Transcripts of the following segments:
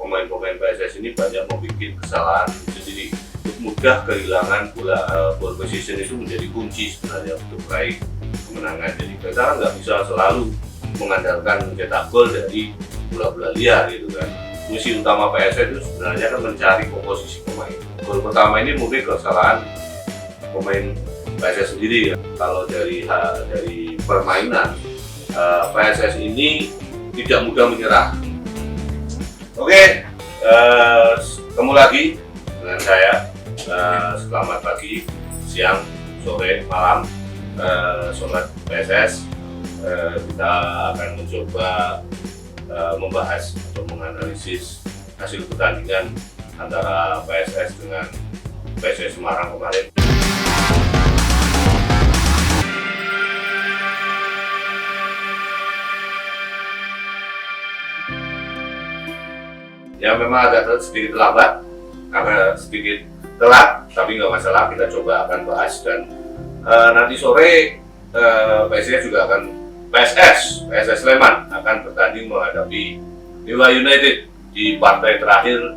pemain-pemain PSS ini banyak membuat kesalahan sendiri, mudah kehilangan bola. Ball position itu menjadi kunci sebenarnya untuk meraih kemenangan. Jadi kita nggak bisa selalu mengandalkan mencetak gol dari bola-bola liar gitu kan. Misi utama PSS itu sebenarnya kan mencari komposisi pemain. Gol pertama ini mungkin kesalahan pemain PSS sendiri ya. Kalau dari permainan, PSS ini tidak mudah menyerah. Oke, ketemu lagi dengan saya. Selamat pagi, siang, sore, malam, sobat PSS. Kita akan mencoba membahas atau menganalisis hasil pertandingan antara PSS dengan PSS Semarang kemarin. Ya memang agak sedikit lambat, karena sedikit telat, tapi nggak masalah, kita coba akan bahas. Dan nanti sore PSS Sleman akan bertanding menghadapi Dewa United di partai terakhir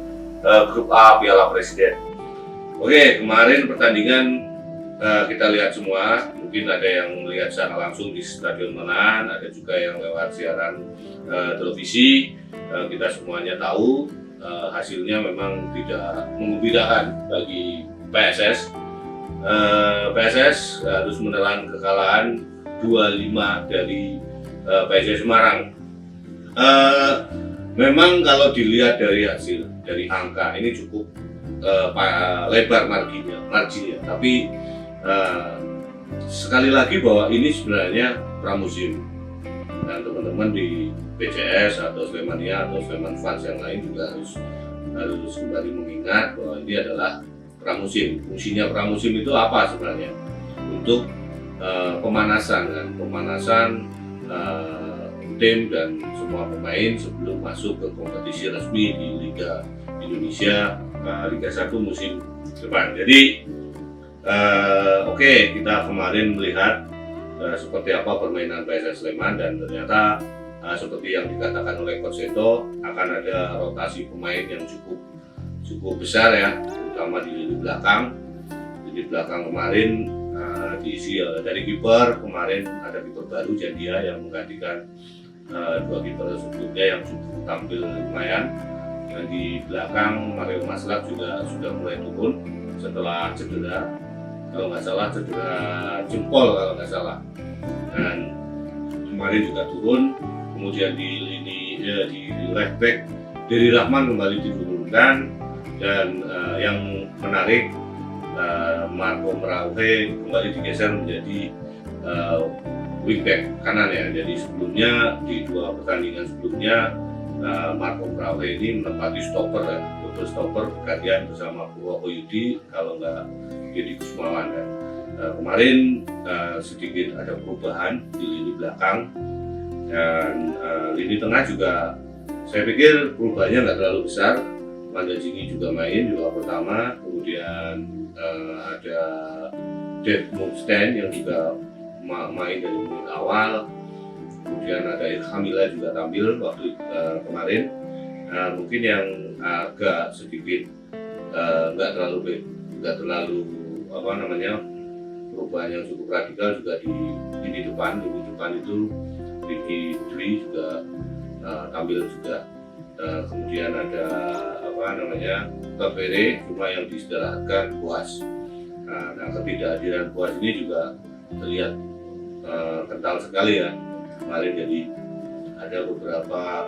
grup A Piala Presiden. Oke, kemarin pertandingan kita lihat semua, mungkin ada yang melihat secara langsung di Stadion Menan, ada juga yang lewat siaran televisi. Kita semuanya tahu hasilnya memang tidak menggembirakan bagi PSS. PSS harus menelan kekalahan 2-5 dari PSS Semarang. Memang kalau dilihat dari hasil, dari angka ini cukup lebar marginnya. Tapi sekali lagi bahwa ini sebenarnya pramusim, dan teman-teman di PCS atau Slemania atau Sleman fans yang lain juga harus kembali mengingat bahwa ini adalah pramusim. Fungsinya pramusim itu apa sebenarnya? Untuk pemanasan tim dan semua pemain sebelum masuk ke kompetisi resmi di Liga Indonesia Liga 1 musim depan. Jadi kita kemarin melihat seperti apa permainan PSS Sleman, dan ternyata seperti yang dikatakan oleh Coach Seto, akan ada rotasi pemain yang cukup besar ya, terutama di lini belakang. Di belakang kemarin diisi dari kiper, kemarin ada kiper baru Jandia yang menggantikan dua kiper sebelumnya yang cukup tampil lumayan. Dan di belakang Mario Maslak juga sudah mulai turun setelah cedera, kalau nggak salah cedera jempol kalau nggak salah, dan kemarin juga turun. Kemudian di left back Dery Rahman kembali diturunkan, dan yang menarik Marco Merauhe kembali digeser menjadi wingback kanan ya. Jadi sebelumnya di dua pertandingan sebelumnya Marco Merauhe ini menempati stopper ya, double stopper gantian bersama Purwoko Yudi kalau nggak Deddy Kusmawan ya. Kemarin sedikit ada perubahan di lini belakang, dan lini tengah juga saya pikir perubahannya nggak terlalu besar. Manda Jini juga main di babak pertama, kemudian ada Dave Munstein yang juga main dari menit awal, kemudian ada Ilhamila juga tampil waktu kemarin. Mungkin yang agak sedikit nggak terlalu perubahan yang cukup radikal juga di lini depan itu Ricky Dwi juga tampil juga. Kemudian ada Kabere, cuma yang diistirahatkan Boas. Nah, ketidakhadiran Boas ini juga terlihat kental sekali ya kemarin. Jadi ada beberapa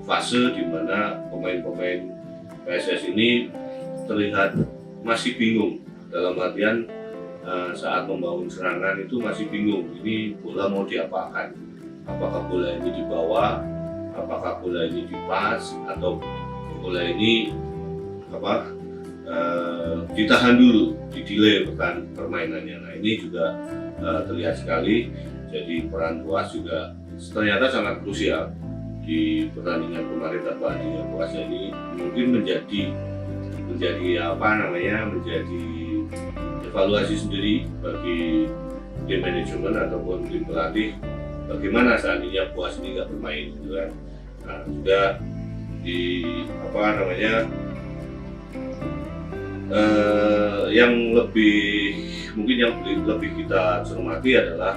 fase di mana pemain-pemain PSS ini terlihat masih bingung, dalam artian saat membangun serangan itu masih bingung, ini bola mau diapakan, apakah bola ini dibawa, apakah bola ini dipas, atau bola ini ditahan dulu, didelay permainannya. Nah ini juga terlihat sekali. Jadi peran Boas juga ternyata sangat krusial di pertandingan kemarin. Tanpa adanya Boas ini mungkin menjadi evaluasi sendiri bagi tim manajemen ataupun tim pelatih, bagaimana seandainya Boas ini nggak bermain gitu kan. Nah, juga apa namanya yang lebih kita cermati adalah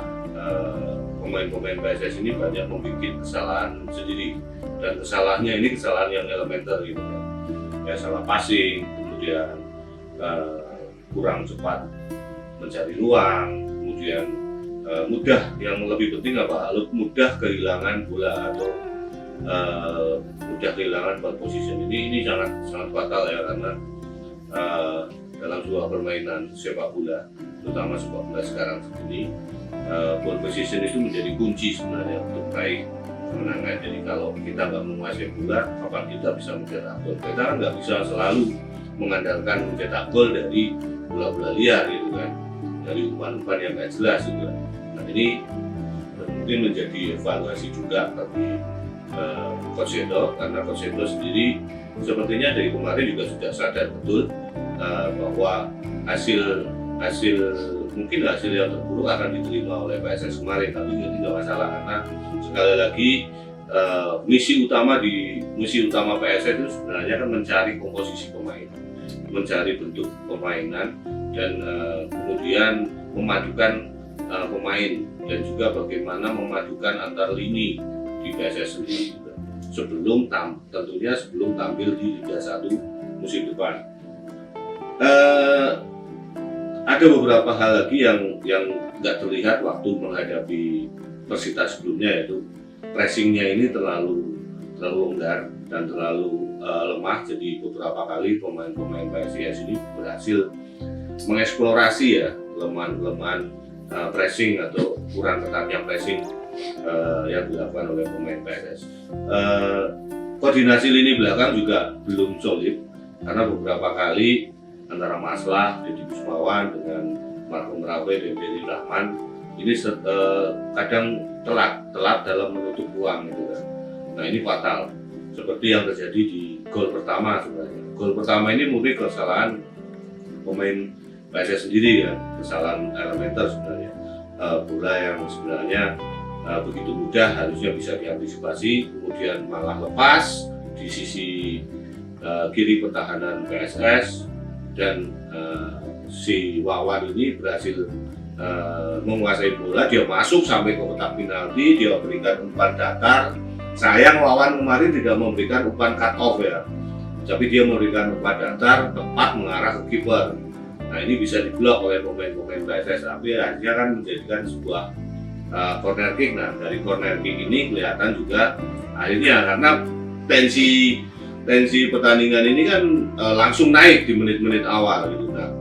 pemain-pemain PSS ini banyak membuat kesalahan sendiri, dan kesalahannya ini kesalahan yang elementer gitu kan. Ya, salah passing, kemudian kurang cepat mencari ruang, kemudian yang lebih penting mudah kehilangan bola atau mudah kehilangan ball position. Ini sangat fatal ya, karena dalam sebuah permainan sepak bola, terutama sepak bola sekarang ini, ball position itu menjadi kunci sebenarnya untuk meraih kemenangan. Jadi kalau kita nggak menguasai bola, kapan kita bisa mencetak gol? Kita kan nggak bisa selalu mengandalkan mencetak gol dari bola-bola liar gitu kan, dari umpan-umpan yang nggak jelas gitu kan. Nah, ini mungkin menjadi evaluasi juga bagi Coach Seto, karena Coach Seto sendiri sepertinya dari kemarin juga sudah sadar betul bahwa hasil yang terburuk akan diterima oleh PSS kemarin, tapi itu tidak masalah, karena sekali lagi misi utama PSS itu sebenarnya kan mencari komposisi pemain, mencari bentuk permainan, dan kemudian memadukan pemain, dan juga bagaimana memadukan antar lini di PSS sendiri tentunya sebelum tampil di Liga 1 musim depan. Ada beberapa hal lagi yang nggak terlihat waktu menghadapi Persita sebelumnya, yaitu pressingnya ini terlalu longgar dan terlalu lemah. Jadi beberapa kali pemain-pemain PSIS ini berhasil mengeksplorasi ya kelemahan pressing atau kurang ketatnya pressing yang dilakukan oleh pemain PSS. Koordinasi lini belakang juga belum solid, karena beberapa kali antara Maslah, Deddy Kusmawan dengan Marhum Rawe dan Deddy Rahman ini kadang telat dalam menutup ruang gitu kan. Nah, ini fatal, seperti yang terjadi di gol pertama sebenarnya. Gol pertama ini murni kesalahan pemain PSS sendiri ya, kesalahan elementer sebenarnya. Bola yang sebenarnya begitu mudah harusnya bisa diantisipasi, kemudian malah lepas di sisi kiri pertahanan PSS, dan si Wawan ini berhasil menguasai bola, dia masuk sampai ke kotak penalti, dia berikan umpan datar. Sayang Wawan kemarin tidak memberikan umpan cut off ya, tapi dia memberikan umpan datar tepat mengarah ke kiper. Nah, ini bisa diblok oleh pemain-pemain PSS, tapi akhirnya kan menjadikan sebuah corner kick. Nah, dari corner kick ini kelihatan juga akhirnya, karena tensi pertandingan ini kan langsung naik di menit-menit awal gitu. Nah,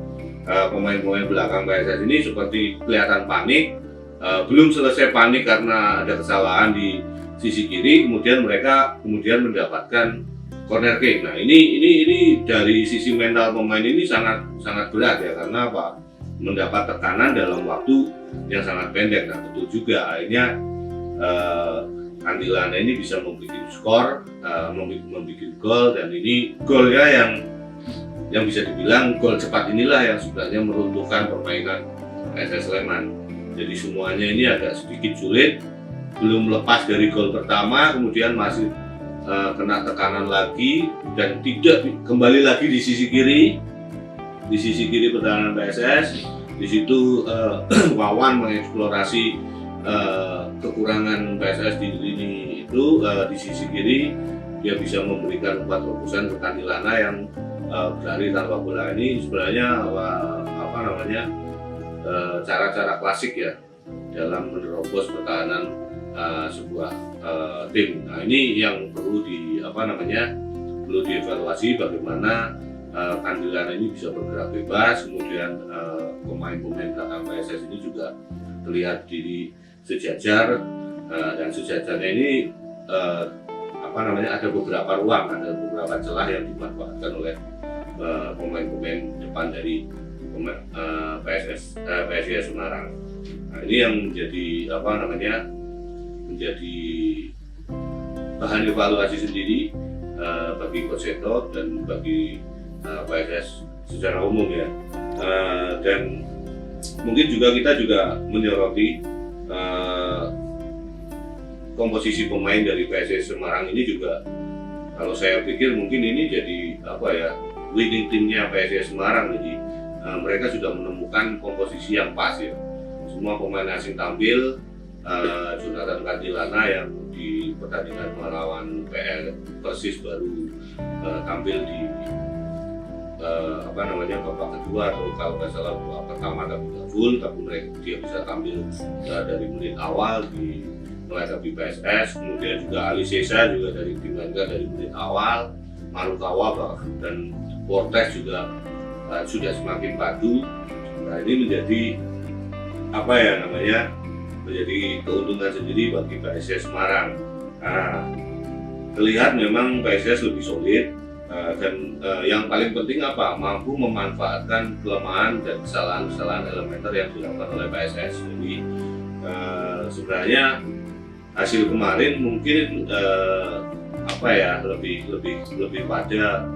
pemain-pemain belakang PSS ini seperti kelihatan panik, belum selesai panik karena ada kesalahan di sisi kiri, kemudian mereka mendapatkan corner kick. Nah, ini dari sisi mental pemain ini sangat berat ya, karena apa? Mendapat tekanan dalam waktu yang sangat pendek. Nah, betul juga akhirnya Antilana ini bisa membuat skor, membuat gol, dan ini golnya yang bisa dibilang gol cepat inilah yang sebenarnya meruntuhkan permainan PSS Sleman. Jadi semuanya ini agak sedikit sulit, belum lepas dari gol pertama, kemudian masih kena tekanan lagi, dan tidak kembali lagi di sisi kiri pertahanan PSS. Di situ Wawan mengeksplorasi kekurangan PSS di lini itu, di sisi kiri dia bisa memberikan umpan terobosan ke Antilana yang berlari tanpa bola. Ini sebenarnya cara-cara klasik ya dalam menerobos pertahanan sebuah tim. Nah, ini yang perlu dievaluasi, bagaimana Antilana ini bisa bergerak bebas, kemudian pemain-pemain belakang PSS ini juga terlihat diri sejajar, dan sejajarnya ini ada beberapa ruang, ada beberapa celah yang dimanfaatkan oleh pemain-pemain depan dari PSIS Semarang. Nah, ini yang menjadi bahan evaluasi sendiri bagi Coach Seto dan bagi PSS secara umum ya. Dan mungkin kita juga menyoroti komposisi pemain dari PSIS Semarang ini juga Kalau saya pikir mungkin ini jadi winning timnya PSIS Semarang. Jadi mereka sudah menemukan komposisi yang pas ya. Semua pemain asing tampil. Jonathan Kantilana yang di pertandingan melawan Persis baru tampil di babak kedua, atau kalau nggak salah babak pertama tapi nggak full, tapi dia bisa tampil dari menit awal di menghadapi PSS. Kemudian juga Ali Sesa juga dari tim Bangga dari menit awal, Marukawa dan Portes juga sudah semakin padu. Nah, ini menjadi menjadi keuntungan sendiri bagi PSIS Semarang. Terlihat memang PSIS lebih solid, dan yang paling penting mampu memanfaatkan kelemahan dan kesalahan-kesalahan elementer yang dilakukan oleh PSS. Jadi sebenarnya hasil kemarin mungkin lebih pada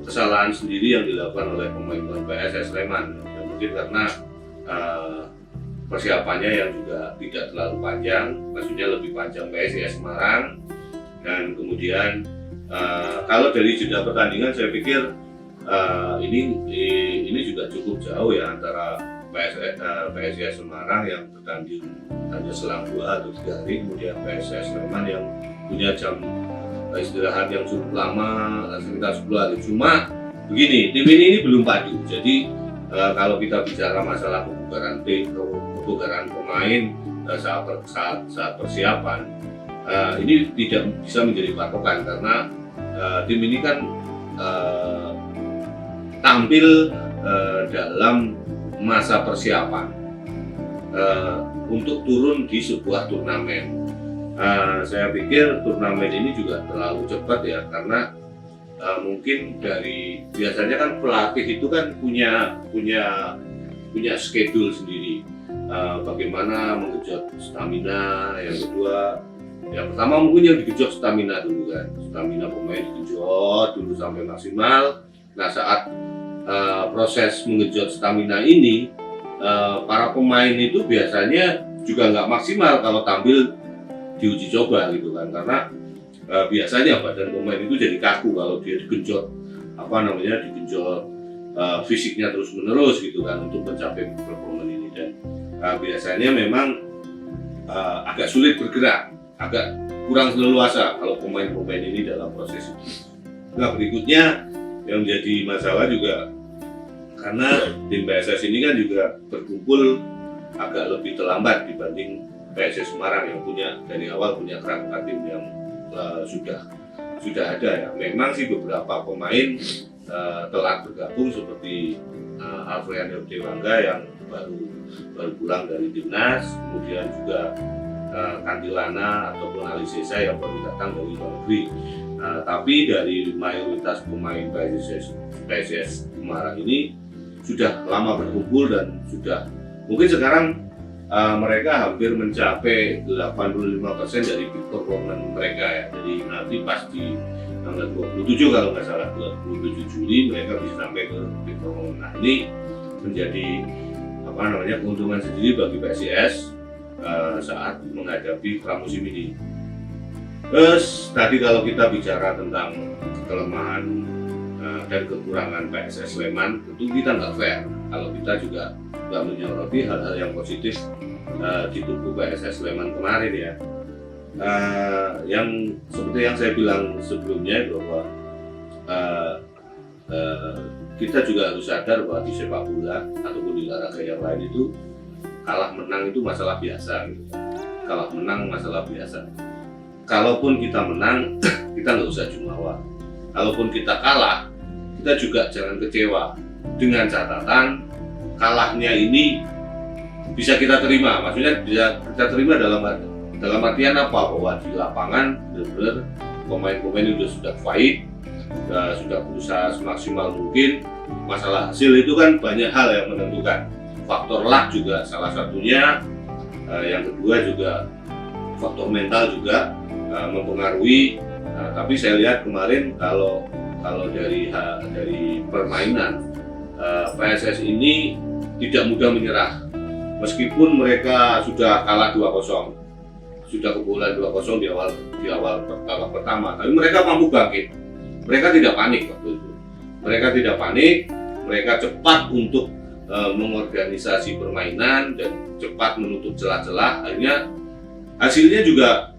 kesalahan sendiri yang dilakukan oleh pemain-pemain PSS Sleman. Ya, mungkin karena persiapannya yang juga tidak terlalu panjang, maksudnya lebih panjang PSIS Semarang. Dan kemudian kalau dari jeda pertandingan saya pikir ini juga cukup jauh ya antara PSIS Semarang yang bertanding hanya selang 2 atau 3 hari, kemudian PSIS Sleman yang punya jam istirahat yang cukup lama, sekitar 10 hari. Cuma begini, tim ini belum padu. Jadi kalau kita bicara masalah kebugaran pemain saat persiapan, ini tidak bisa menjadi patokan karena tim ini kan tampil dalam masa persiapan untuk turun di sebuah turnamen. Saya pikir turnamen ini juga terlalu cepat ya, karena mungkin dari biasanya kan pelatih itu kan punya schedule sendiri, bagaimana mengejut stamina. Yang kedua, yang pertama mungkin yang digenjot stamina dulu kan, stamina pemain digenjot dulu sampai maksimal. Nah, saat proses menggenjot stamina ini, para pemain itu biasanya juga nggak maksimal kalau tampil di uji coba gitu kan, karena biasanya badan pemain itu jadi kaku kalau dia digenjot fisiknya terus menerus gitu kan untuk mencapai performa ini. Dan biasanya memang agak sulit bergerak, agak kurang leluasa kalau pemain-pemain ini dalam proses itu. Nah, berikutnya yang menjadi masalah juga karena tim PSS ini kan juga berkumpul agak lebih terlambat dibanding PSIS Semarang yang dari awal punya kerangka tim yang sudah ada ya. Memang sih beberapa pemain telat bergabung seperti Alfredo Dewangga yang baru pulang dari timnas, kemudian juga Kantilana ataupun Ali Sesa yang baru datang dari luar negeri. Tapi dari mayoritas pemain PSIS Semarang ini sudah lama berkumpul dan sudah mungkin sekarang mereka hampir mencapai 85% dari performance mereka ya. Jadi nanti pas di tanggal 27 kalau nggak salah 27 Juli mereka bisa sampai ke performance. Nah, ini menjadi keuntungan sendiri bagi PSIS saat menghadapi pramusim ini. Terus tadi kalau kita bicara tentang kelemahan dan kekurangan PSS Sleman, tentu kita nggak fair kalau kita juga nggak menyoroti hal-hal yang positif di tubuh PSS Sleman kemarin ya. Yang seperti yang saya bilang sebelumnya bahwa kita juga harus sadar bahwa di sepak bola ataupun di olahraga yang lain itu kalah menang itu masalah biasa gitu. Kalah menang masalah biasa. Kalaupun kita menang, kita nggak usah jumawa. Kalaupun kita kalah, kita juga jangan kecewa. Dengan catatan kalahnya ini bisa kita terima. Maksudnya bisa kita terima dalam artian apa? Bahwa di lapangan benar-benar pemain-pemain itu sudah fight, sudah berusaha semaksimal mungkin. Masalah hasil itu kan banyak hal yang menentukan. Faktor luck juga salah satunya. Yang kedua juga faktor mental juga mempengaruhi. Tapi saya lihat kemarin kalau dari permainan PSS ini tidak mudah menyerah. Meskipun mereka sudah kalah 2-0, sudah kebobolan 2-0 di awal babak pertama, tapi mereka mampu bangkit. Mereka tidak panik waktu itu. Mereka tidak panik, mereka cepat untuk mengorganisasi permainan dan cepat menutup celah-celah. Akhirnya hasilnya juga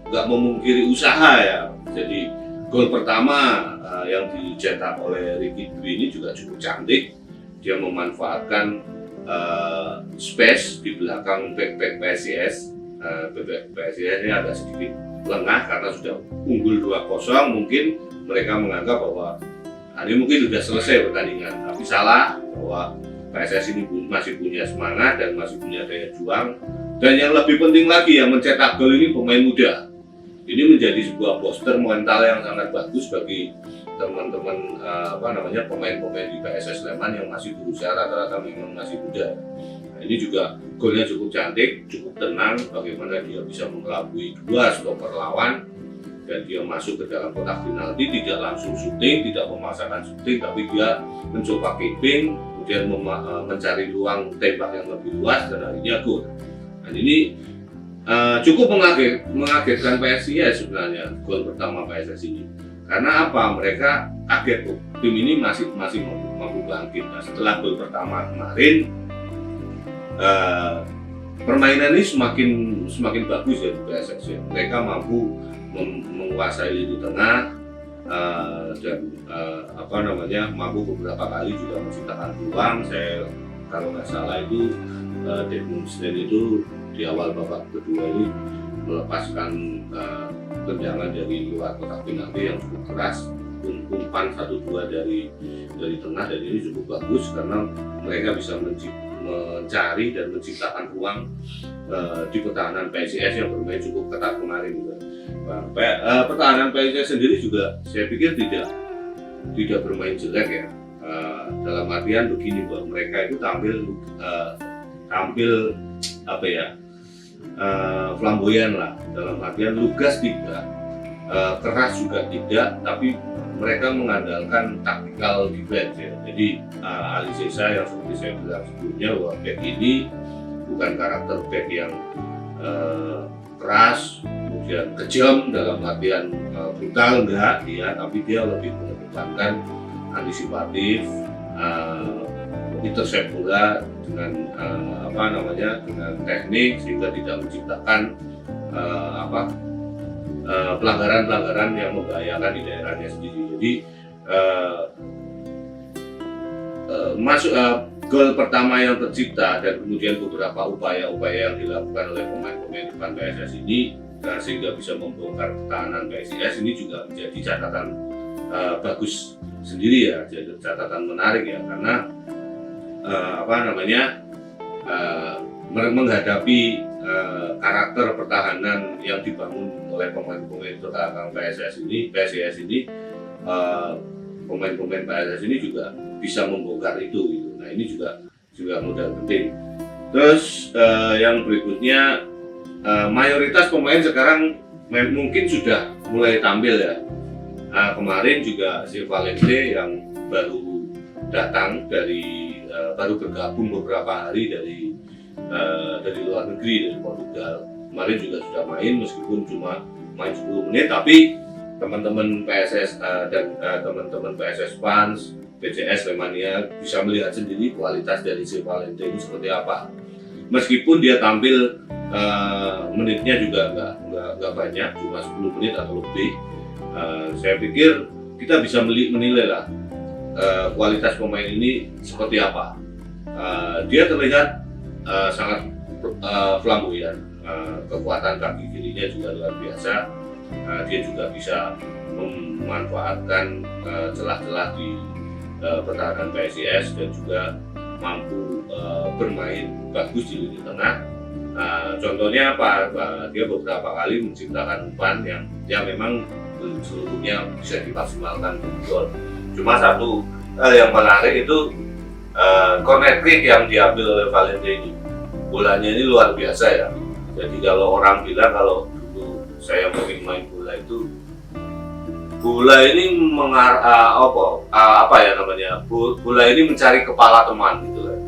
nggak memungkiri usaha ya. Jadi gol pertama yang dicetak oleh Ricky Dwi ini juga cukup cantik. Dia memanfaatkan space di belakang back PSIS. PSIS ini agak sedikit lengah karena sudah unggul 2-0. Mungkin mereka menganggap bahwa ini mungkin sudah selesai pertandingan, tapi salah, bahwa PSIS ini masih punya semangat dan masih punya daya juang. Dan yang lebih penting lagi, yang mencetak gol ini pemain muda. Ini menjadi sebuah poster mental yang sangat bagus bagi teman-teman pemain-pemain di PSS Sleman yang masih berusia rata-rata memang masih muda. Nah, ini juga golnya cukup cantik, cukup tenang, bagaimana dia bisa mengelabui 2 stopper lawan dan dia masuk ke dalam kotak penalti, tidak langsung syuting, tidak memaksakan syuting, tapi dia mencoba keeping, kemudian mencari ruang tembak yang lebih luas dan akhirnya gol. Dan ini cukup mengagetkan PSIS sebenarnya, gol pertama PSIS ini. Karena apa? Mereka kaget tuh, tim ini masih mampu bangkit. Nah, setelah gol pertama kemarin, permainan ini semakin bagus ya di PSIS ya. Mereka mampu menguasai lini tengah dan mampu beberapa kali juga menciptakan peluang. Saya kalau nggak salah itu Desmond itu di awal babak kedua ini melepaskan tendangan dari luar kotak penalti yang cukup keras, umpan 1-2 dari tengah, dan ini cukup bagus karena mereka bisa mencari dan menciptakan ruang di pertahanan PSIS yang bermain cukup ketat kemarin juga. Pertahanan PSIS sendiri juga saya pikir tidak bermain jelek ya. Dalam artian begini, bahwa mereka itu tampil flamboyan lah, dalam artian lugas tidak, keras juga tidak, tapi mereka mengandalkan tactical defense ya. Jadi Ali Sesa yang seperti saya bilang sebelumnya, bahwa back ini bukan karakter back yang keras kemudian kejam dalam artian brutal, enggak dia, tapi dia lebih mengedepankan antisipatif, intercept bola dengan dengan teknik sehingga tidak menciptakan pelanggaran-pelanggaran yang membahayakan di daerahnya sendiri. Jadi gol pertama yang tercipta dan kemudian beberapa upaya-upaya yang dilakukan oleh pemain-pemain depan PSS ini sehingga bisa membongkar pertahanan PSIS ini juga menjadi catatan bagus sendiri ya, jadi catatan menarik ya, karena menghadapi karakter pertahanan yang dibangun oleh pemain-pemain belakang PSIS ini, pemain-pemain PSIS ini juga bisa membongkar itu gitu. Nah, ini juga modal penting. Terus yang berikutnya, mayoritas pemain sekarang mungkin sudah mulai tampil ya. Kemarin juga si Valente yang baru datang baru bergabung beberapa hari dari luar negeri, dari Portugal. Kemarin juga sudah main, meskipun cuma main 10 menit, tapi teman-teman PSS dan teman-teman PSS fans PCS Lemania bisa melihat sendiri kualitas dari si Valente ini seperti apa. Meskipun dia tampil menitnya juga nggak banyak, cuma 10 menit atau lebih. Saya pikir kita bisa menilai lah kualitas pemain ini seperti apa. Dia terlihat sangat flamboyan, kekuatan kaki kirinya juga luar biasa. Dia juga bisa memanfaatkan celah-celah di pertahanan PSIS dan juga mampu bermain bagus di lini tengah. Contohnya apa? Dia beberapa kali menciptakan umpan yang memang belum seluruhnya bisa dimaksimalkan gol. Cuma satu hal yang menarik itu corner kick yang diambil oleh Valente ini. Bolanya ini luar biasa ya. Jadi kalau orang bilang kalau dulu saya mungkin main bola itu, bola ini bola ini mencari kepala teman gitu kan.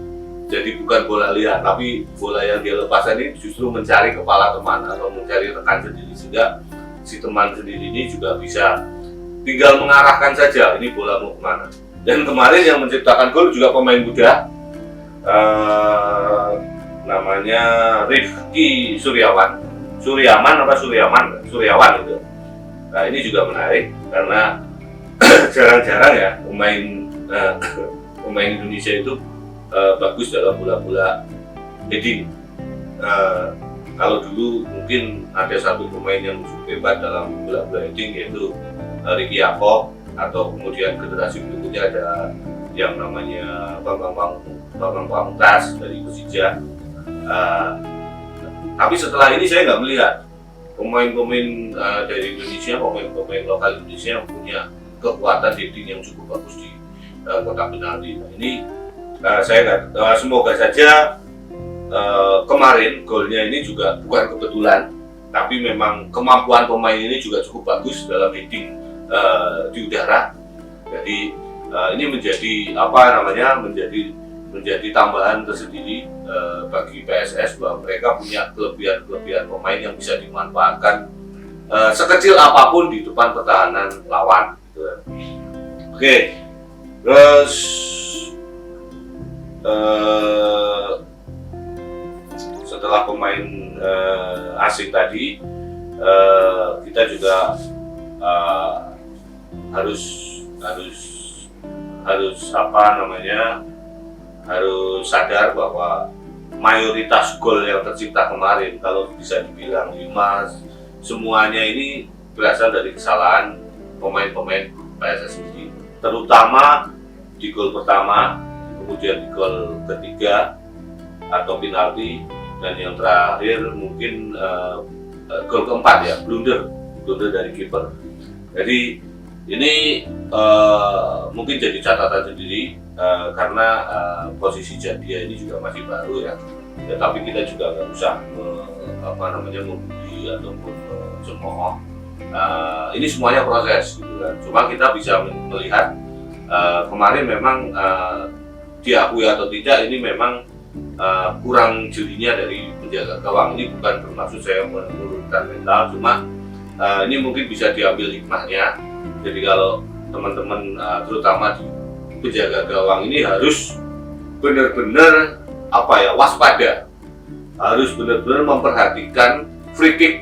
jadi bukan bola liar, tapi bola yang dia lepaskan ini justru mencari kepala teman atau mencari rekan sendiri, sehingga si teman sendiri ini juga bisa tinggal mengarahkan saja ini bola mau kemana. Dan kemarin yang menciptakan gol juga pemain muda, namanya Rifki Suryawan itu. Nah ini juga menarik karena jarang-jarang ya pemain Indonesia itu bagus dalam bola-bola heading. Kalau dulu mungkin ada satu pemain yang cukup hebat dalam bola-bola heading, yaitu Ricky Yaakob, atau kemudian generasi berikutnya ada yang namanya Bambang Pamungkas dari Persija. Tapi setelah ini saya nggak melihat pemain-pemain dari Indonesia, pemain lokal Indonesia yang punya kekuatan heading yang cukup bagus di kotak penalti. Nah, ini saya semoga saja kemarin golnya ini juga bukan kebetulan, tapi memang kemampuan pemain ini juga cukup bagus dalam heading di udara. Jadi ini menjadi tambahan tersendiri bagi PSS bahwa mereka punya kelebihan pemain yang bisa dimanfaatkan sekecil apapun di depan pertahanan lawan. Gitu. Oke, terus setelah pemain asing tadi, kita juga harus sadar bahwa mayoritas gol yang tercipta kemarin, kalau bisa dibilang 5, semuanya ini berasal dari kesalahan pemain-pemain PSS sendiri, terutama di gol pertama, kemudian di gol ketiga atau penalti, dan yang terakhir mungkin gol keempat ya, blunder dari kiper. Jadi ini mungkin jadi catatan sendiri karena posisi Jandia ini juga masih baru ya. Tapi kita juga nggak usah membuli ataupun mencemooh. Ini semuanya proses gitu kan. Cuma kita bisa melihat kemarin memang diakui atau tidak, ini memang kurang jelinya dari penjaga gawang. Ini bukan bermaksud saya menurunkan mental, cuma ini mungkin bisa diambil hikmahnya. Jadi kalau teman-teman terutama di penjaga gawang ini harus benar-benar waspada, harus benar-benar memperhatikan free kick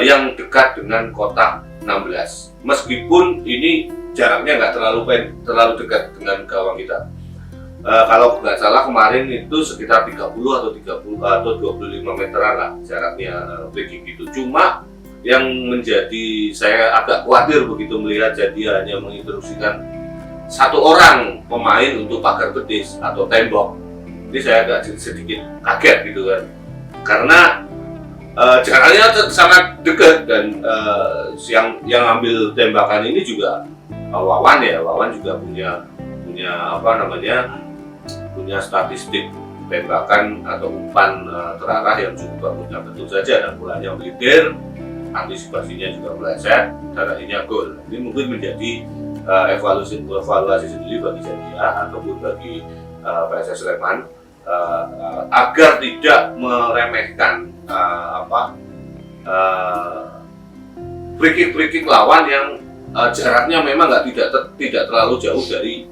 yang dekat dengan kotak 16, meskipun ini jaraknya nggak terlalu dekat dengan gawang kita. Kalau nggak salah kemarin itu sekitar 30 atau 25 meteran lah jaraknya free kick itu. Cuma yang menjadi saya agak khawatir begitu melihat Jandia hanya menginstruksikan satu orang pemain untuk pagar betis atau tembok. Ini saya agak sedikit kaget gitu kan, karena jaraknya sangat dekat, dan yang ambil tembakan ini juga Wawan juga punya statistik tembakan atau umpan terarah yang cukup bagus. Nah, tentu saja dan bolanya melintir, antisipasinya juga meleset, terakhirnya gol. Ini mungkin menjadi evaluasi sendiri bagi Jandia ataupun bagi PSS Sleman agar tidak meremehkan free kick lawan yang jaraknya memang tidak terlalu jauh dari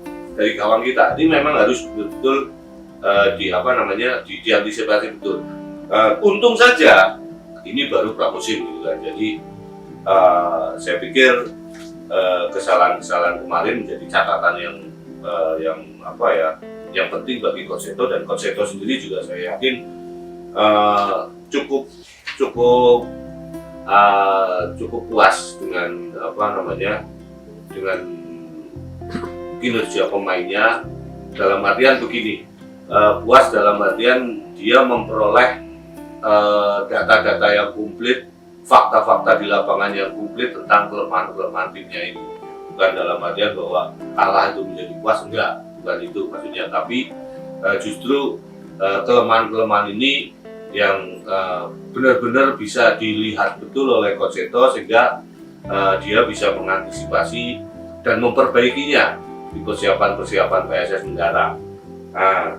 gawang kita. Ini memang harus betul-betul diantisipasi betul. Untung saja ini baru pramusim gitu kan. Jadi saya pikir kesalahan kemarin menjadi catatan yang penting bagi Coach Seto, dan Coach Seto sendiri juga saya yakin cukup puas dengan dengan kinerja pemainnya, dalam artian begini, puas dalam artian dia memperoleh data-data yang komplit, fakta-fakta di lapangan yang komplit tentang kelemahan timnya ini. Bukan dalam artian bahwa kalah itu menjadi puas, enggak, bukan itu maksudnya, tapi justru kelemahan-kelemahan ini yang benar-benar bisa dilihat betul oleh Coach Seto, sehingga dia bisa mengantisipasi dan memperbaikinya di persiapan PSS mendatang. Nah,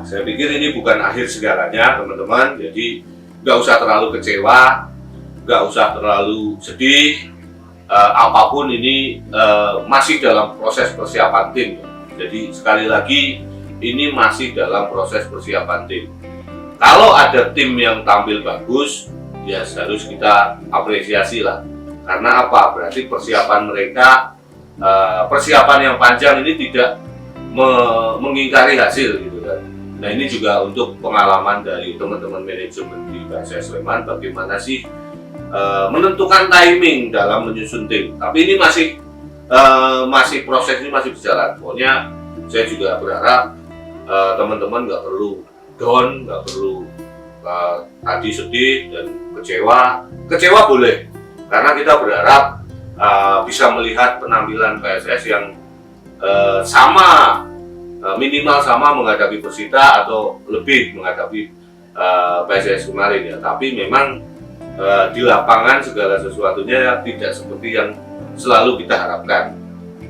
Saya pikir ini bukan akhir segalanya teman-teman, jadi nggak usah terlalu kecewa, nggak usah terlalu sedih. Apapun ini masih dalam proses persiapan tim. Jadi sekali lagi ini masih dalam proses persiapan tim. Kalau ada tim yang tampil bagus, ya harus kita apresiasi lah. Karena apa? Berarti persiapan mereka, persiapan yang panjang ini tidak mengingkari hasil gitu kan. Nah ini juga untuk pengalaman dari teman-teman manajemen di PSS Sleman, bagaimana sih menentukan timing dalam menyusun tim. Tapi ini masih proses ini masih berjalan. Pokoknya saya juga berharap teman-teman nggak perlu down, nggak perlu tadi sedih dan kecewa. Kecewa boleh, karena kita berharap bisa melihat penampilan PSS yang sama, minimal sama menghadapi Persita atau lebih menghadapi PSS kemarin ya. Tapi memang di lapangan segala sesuatunya tidak seperti yang selalu kita harapkan.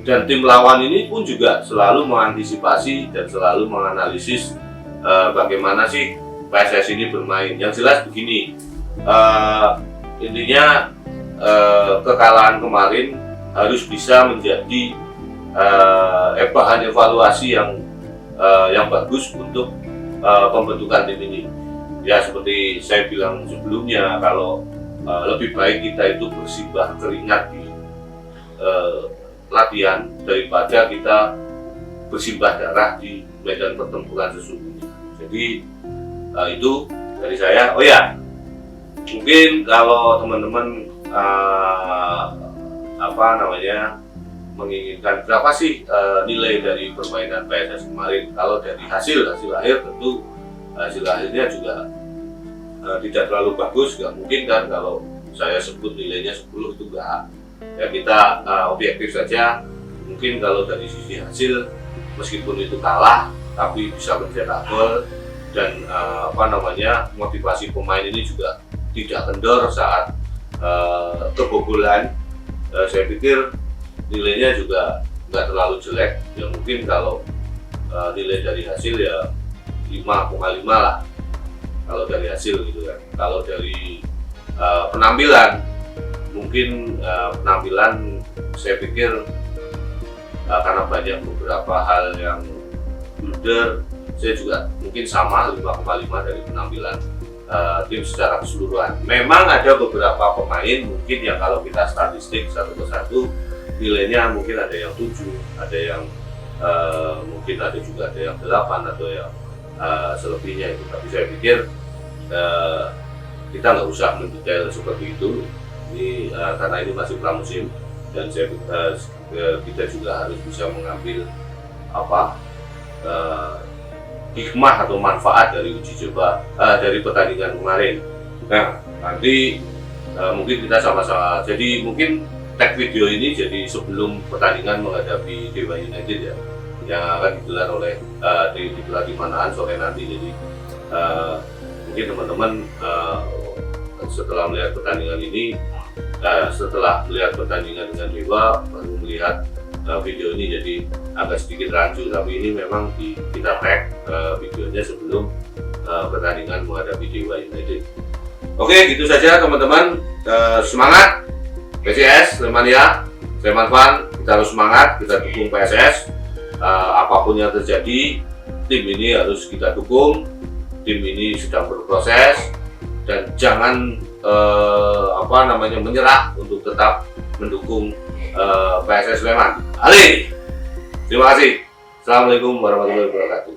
Dan tim lawan ini pun juga selalu mengantisipasi dan selalu menganalisis bagaimana sih PSS ini bermain. Yang jelas begini, intinya kekalahan kemarin harus bisa menjadi bahan evaluasi yang bagus untuk pembentukan tim ini. Ya seperti saya bilang sebelumnya, kalau lebih baik kita itu bersimbah keringat di latihan daripada kita bersimbah darah di medan pertempuran sesungguhnya. Jadi itu dari saya. Oh ya, mungkin kalau teman-teman menginginkan berapa sih nilai dari permainan PSS kemarin, kalau dari hasil akhir tentu hasil akhirnya juga tidak terlalu bagus. Nggak mungkin kan kalau saya sebut nilainya 10 itu enggak. Ya kita objektif saja. Mungkin kalau dari sisi hasil, meskipun itu kalah tapi bisa mencetak gol dan motivasi pemain ini juga tidak kendor saat kebobolan. Saya pikir nilainya juga nggak terlalu jelek. Ya mungkin kalau nilai dari hasil ya 5,5 lah kalau dari hasil gitu kan. Kalau dari penampilan, mungkin penampilan saya pikir karena banyak beberapa hal yang blunder, saya juga mungkin sama 5,5 dari penampilan tim secara keseluruhan. Memang ada beberapa pemain mungkin yang kalau kita statistik satu persatu nilainya mungkin ada yang 7, ada yang mungkin ada juga ada yang 8 atau yang selebihnya itu. Tapi saya pikir kita nggak usah mendetail seperti itu. Ini karena ini masih pramusim dan kita juga harus bisa mengambil hikmah atau manfaat dari uji coba dari pertandingan kemarin. Nah nanti mungkin kita sama-sama, jadi mungkin tag video ini jadi sebelum pertandingan menghadapi Dewa United ya, yang akan digelar oleh digelar di Manahan sore nanti. Jadi mungkin teman-teman setelah melihat pertandingan ini, setelah melihat pertandingan dengan Dewa baru melihat video ini, jadi agak sedikit rancu, tapi ini memang kita tag videonya sebelum pertandingan menghadapi Dewa United. Oke, gitu saja teman-teman. Semangat PSS Slemania, Sleman Fun, kita harus semangat, kita dukung PSS. Apapun yang terjadi, tim ini harus kita dukung. Tim ini sedang berproses dan jangan menyerah untuk tetap mendukung PSS Sleman. Ali, terima kasih. Assalamualaikum warahmatullahi wabarakatuh.